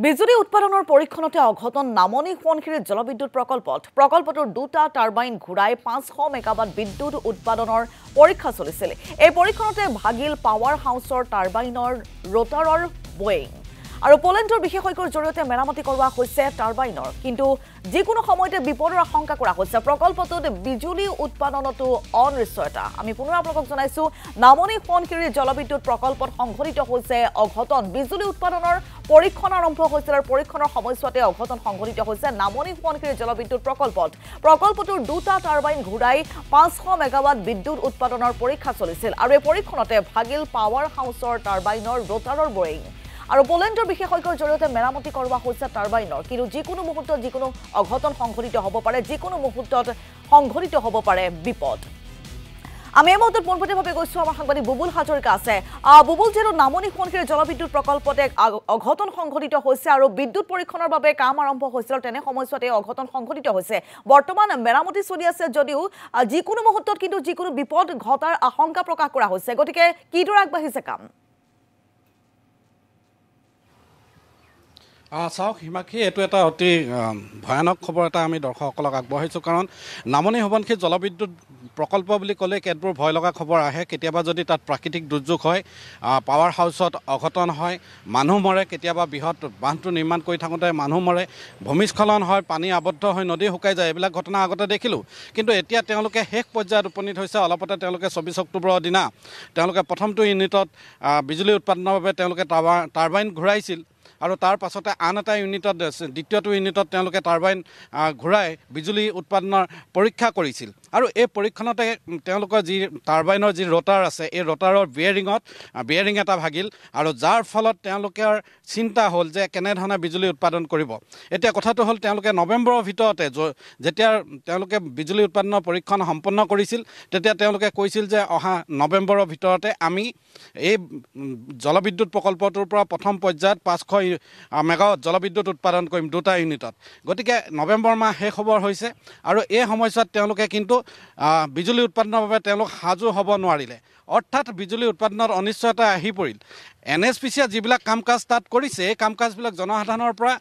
বিজুলী উৎপাদনৰ পৰীক্ষণতে অঘটন নামনি সোৱণশিৰি জলবিদ্যুৎ প্ৰকল্পটোৰ দুটা টাৰ্বাইন ঘূৰাই 500 মেগাৱাট বিদ্যুৎ উৎপাদনৰ পৰীক্ষা চলিছিল। এই পৰীক্ষণতে ভাগিল পাৱাৰ হাউচৰ টাৰ্বাইনৰ ৰোটাৰৰ বোয়িং আৰু পোলেণ্ডৰ বিশেষজ্ঞৰ জৰিয়তে মেৰামতি কৰোৱা হৈছে টাৰ্বাইনৰ, কিন্তু যিকোনো সময়তে বিপদৰ আশংকা কৰা হৈছে। প্ৰকল্পটোত বিজুলী উৎপাদনতো অনিশ্চয়তা। আমি পুনৰ আপোনালোকক জনাইছো, নামনি সোৱণশিৰি জলবিদ্যুৎ প্ৰকল্পত সংঘটিত হৈছে অঘটন। বিজুলী উৎপাদনৰ পৰীক্ষণ আৰম্ভ হৈছিল আৰু পৰীক্ষণৰ সময়ছোৱাতে অঘটন সংঘটিত হৈছে নামনি সোৱণশিৰি জলবিদ্যুৎ প্ৰকল্পটোৰ দুটা টাৰ্বাইন ঘূৰাই 500 মেগাৱাট বিদ্যুৎ উৎপাদনৰ পৰীক্ষা চলিছিল আৰু এই পৰীক্ষণতে ভাগিল পাৱাৰ হাউচৰ টাৰ্বাইনৰ ৰোটাৰৰ বোয়িং আৰু পোলেণ্ডৰ বিশেষজ্ঞৰ জৰিয়তে মেৰামতি কৰোৱা হৈছে টাৰ্বাইনৰ, কিন্তু যিকোনো মুহূৰ্তত যিকোনো অঘটন সংঘটিত হ'ব পাৰে, যিকোনো মুহূৰ্তত সংঘটিত হ'ব পাৰে বিপদ। আমি এই মুহূৰ্তত পোনপটীয়াভাৱে গৈছোঁ, আমাৰ সাংবাদিক বুবুল হাজৰিকা আছে। বুবুল, যিহেতু নামনি সোৱণশিৰি জলবিদ্যুৎ প্ৰকল্পতে অঘটন সংঘটিত হৈছে আৰু বিদ্যুৎ পৰীক্ষণৰ বাবে কাম আৰম্ভ হৈছিল, তেনে সময়ছোৱাতে অঘটন সংঘটিত হৈছে। বৰ্তমান মেৰামতি চলি আছে যদিও যিকোনো মুহূৰ্তত কিন্তু যিকোনো বিপদ ঘটাৰ আশংকা প্ৰকাশ কৰা হৈছে। গতিকে কিদৰে আগবাঢ়িছে কাম? চাওক হিমাক্ষী, এইটো এটা অতি ভয়ানক খবৰ এটা আমি দৰ্শকসকলক আগবঢ়াইছোঁ, কাৰণ নামনি সোৱণশিৰি জলবিদ্যুৎ প্ৰকল্প বুলি ক'লে কেতবোৰ ভয় লগা খবৰ আহে। কেতিয়াবা যদি তাত প্ৰাকৃতিক দুৰ্যোগ হয়, পাৱাৰ হাউচত অঘটন হয়, মানুহ মৰে, কেতিয়াবা বৃহৎ বান্ধটো নিৰ্মাণ কৰি থাকোঁতে মানুহ মৰে, ভূমিস্খলন হয়, পানী আবদ্ধ হৈ নদী শুকাই যায়, এইবিলাক ঘটনা আগতে দেখিলোঁ। কিন্তু এতিয়া তেওঁলোকে শেষ পৰ্যায়ত উপনীত হৈছে। অলপতে তেওঁলোকে 24 অক্টোবৰৰ দিনা তেওঁলোকে প্ৰথমটো ইউনিটত বিজুলী উৎপাদনৰ বাবে তেওঁলোকে টাৰ্বাইন ঘূৰাইছিল আৰু তাৰ পাছতে আন এটা ইউনিটত, দ্বিতীয়টো ইউনিটত তেওঁলোকে টাৰ্বাইন ঘূৰাই বিজুলী উৎপাদনৰ পৰীক্ষা কৰিছিল। আৰু এই পৰীক্ষণতে তেওঁলোকৰ যি টাৰ্বাইনৰ যি ৰোটাৰ আছে, এই ৰোটাৰৰ বিয়েৰিং এটা ভাগিল আৰু যাৰ ফলত তেওঁলোকৰ চিন্তা হ'ল যে কেনেধৰণে বিজুলী উৎপাদন কৰিব। এতিয়া কথাটো হ'ল, তেওঁলোকে নৱেম্বৰৰ ভিতৰতে, যেতিয়া তেওঁলোকে বিজুলী উৎপাদনৰ পৰীক্ষণ সম্পন্ন কৰিছিল, তেতিয়া তেওঁলোকে কৈছিল যে অহা নৱেম্বৰৰ ভিতৰতে আমি এই জলবিদ্যুৎ প্ৰকল্পটোৰ পৰা প্ৰথম পৰ্যায়ত 500 মেগাৱাট জলবিদ্যুৎ উৎপাদন কৰিম দুটা ইউনিটত। গতিকে নৱেম্বৰ মাহ শেষ হ'বৰ হৈছে আৰু এই সময়ছোৱাত তেওঁলোকে কিন্তু বিজুলী উৎপাদনৰ বাবে তেওঁলোক সাজু হ'ব নোৱাৰিলে। অৰ্থাৎ বিজুলী উৎপাদনত অনিশ্চয়তা আহি পৰিল। NSPC যিবিলাক কাম কাজ তাত কৰিছে, এই কাম কাজবিলাক জনসাধাৰণৰ পৰা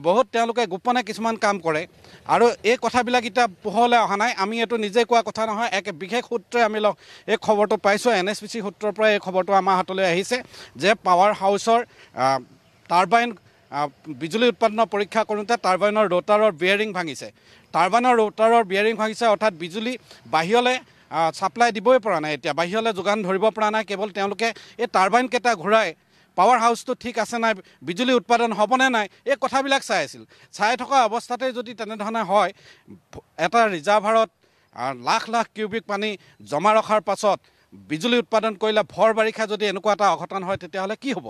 বহুত তেওঁলোকে গোপনে কিছুমান কাম কৰে আৰু এই কথাবিলাক এতিয়া পোহৰলৈ অহা নাই। আমি এইটো নিজে কোৱা কথা নহয়, এক বিশেষ সূত্ৰে আমি এই খবৰটো পাইছোঁ। NSPC সূত্ৰৰ পৰা এই খবৰটো আমাৰ হাতলৈ আহিছে যে পাৱাৰ হাউচৰ টাৰ্বাইন বিজুলী উৎপাদনৰ পৰীক্ষা কৰোঁতে টাৰ্বাইনৰ ৰোটাৰৰ বিয়েৰিং ভাঙিছে। অৰ্থাৎ বিজুলী বাহিৰলৈ ছাপ্লাই দিবই পৰা নাই, এতিয়া বাহিৰলৈ যোগান ধৰিব পৰা নাই। কেৱল তেওঁলোকে এই টাৰ্বাইনকেইটা ঘূৰাই পাৱাৰ হাউচটো ঠিক আছে নাই, বিজুলী উৎপাদন হ'বনে নাই, এই কথাবিলাক চাই আছিল। চাই থকা অৱস্থাতে যদি তেনেধৰণে হয়, এটা ৰিজাৰ্ভাৰত লাখ লাখ কিউবিক পানী জমা ৰখাৰ পাছত বিজুলী উৎপাদন কৰিলে ভৰ বাৰিষা যদি এনেকুৱা এটা অঘটন হয়, তেতিয়াহ'লে কি হ'ব?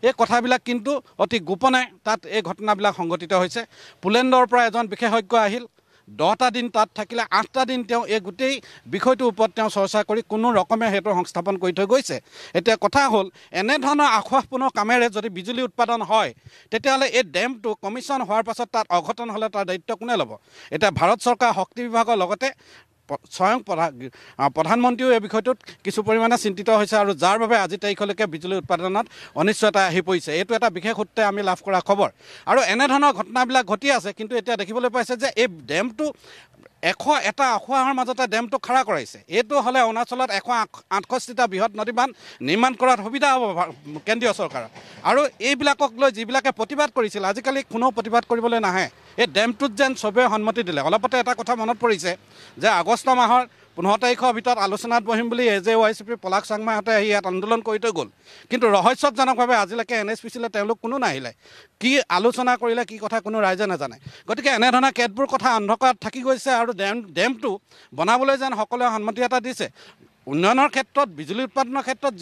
এই কথাবিলাক কিন্তু অতি গোপনে তাত এই ঘটনাবিলাক সংঘটিত হৈছে। পোলেণ্ডৰ পৰা এজন বিশেষজ্ঞ আহিল, 10টা দিন তাত থাকিলে, 8টা দিন তেওঁ এই গোটেই বিষয়টোৰ ওপৰত তেওঁ চৰ্চা কৰি কোনো ৰকমে সেইটো সংস্থাপন কৰি থৈ গৈছে। এতিয়া কথা হ'ল, এনেধৰণৰ আশ্বাসপূৰ্ণ কামেৰে যদি বিজুলী উৎপাদন হয়, তেতিয়াহ'লে এই ডেমটো কমিশ্যন হোৱাৰ পাছত তাত অঘটন হ'লে তাৰ দায়িত্ব কোনে ল'ব? এতিয়া ভাৰত চৰকাৰ শক্তি বিভাগৰ লগতে স্বয়ং প্ৰধানমন্ত্ৰীও এই বিষয়টোত কিছু পৰিমাণে চিন্তিত হৈছে আৰু যাৰ বাবে আজি তাৰিখলৈকে বিজুলী উৎপাদনত অনিশ্চয়তা আহি পৰিছে। এইটো এটা বিশেষ সূত্ৰে আমি লাভ কৰা খবৰ আৰু এনেধৰণৰ ঘটনাবিলাক ঘটি আছে। কিন্তু এতিয়া দেখিবলৈ পাইছে যে এই ডেমটো এটা আঁসোৱাহৰ মাজতে ডেমটো খাৰা কৰাইছে। এইটো হ'লে অৰুণাচলত 168টা বৃহৎ নদীবান্ধ নিৰ্মাণ কৰাত সুবিধা হ'ব কেন্দ্ৰীয় চৰকাৰৰ। আৰু এইবিলাকক লৈ যিবিলাকে প্ৰতিবাদ কৰিছিল, আজিকালি কোনেও প্ৰতিবাদ কৰিবলৈ নাহে। এই ডেমটোত যেন চবেই সন্মতি দিলে। অলপতে এটা কথা মনত পৰিছে যে আগষ্ট মাহৰ 15 তাৰিখৰ ভিতৰত আলোচনাত বহিম বুলি AJYCP পলাশ চাংমাহঁতে আহি ইয়াত আন্দোলন কৰি থৈ গ'ল, কিন্তু ৰহস্যজনকভাৱে আজিলৈকে NSPCলৈ তেওঁলোক কোনো নাহিলে। কি আলোচনা কৰিলে, কি কথা কোনো ৰাইজে নাজানে। গতিকে এনেধৰণৰ কেতবোৰ কথা অন্ধকাৰত থাকি গৈছে আৰু ডেমটো বনাবলৈ যেন সকলোৱে সন্মতি এটা দিছে। উন্নয়নৰ ক্ষেত্ৰত, বিজুলী উৎপাদনৰ ক্ষেত্ৰত,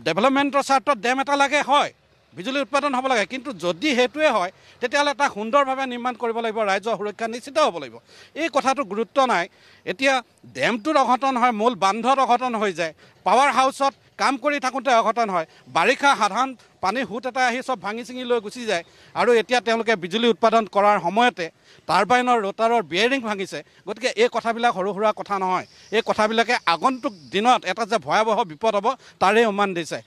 ডেভেলপমেণ্টৰ স্বাৰ্থত ডেম এটা লাগে, হয়, বিজুলী উৎপাদন হ'ব লাগে, কিন্তু যদি সেইটোৱে হয়, তেতিয়াহ'লে এটা সুন্দৰভাৱে নিৰ্মাণ কৰিব লাগিব, ৰাইজৰ সুৰক্ষা নিশ্চিত হ'ব লাগিব। এই কথাটো গুৰুত্ব নাই। এতিয়া ডেমটোত অঘটন হয়, মূল বান্ধত অঘটন হৈ যায়, পাৱাৰ হাউচত কাম কৰি থাকোঁতে অঘটন হয়, বাৰিষা সাধাৰণ পানীৰ সোঁত এটা আহি চব ভাঙি চিঙি লৈ গুচি যায় আৰু এতিয়া তেওঁলোকে বিজুলী উৎপাদন কৰাৰ সময়তে টাৰ্বাইনৰ ৰোটাৰৰ বিয়েৰিং ভাঙিছে। গতিকে এই কথাবিলাক সৰু সুৰা কথা নহয়। এই কথাবিলাকে আগন্তুক দিনত এটা যে ভয়াৱহ বিপদ হ'ব তাৰেই উমান দিছে।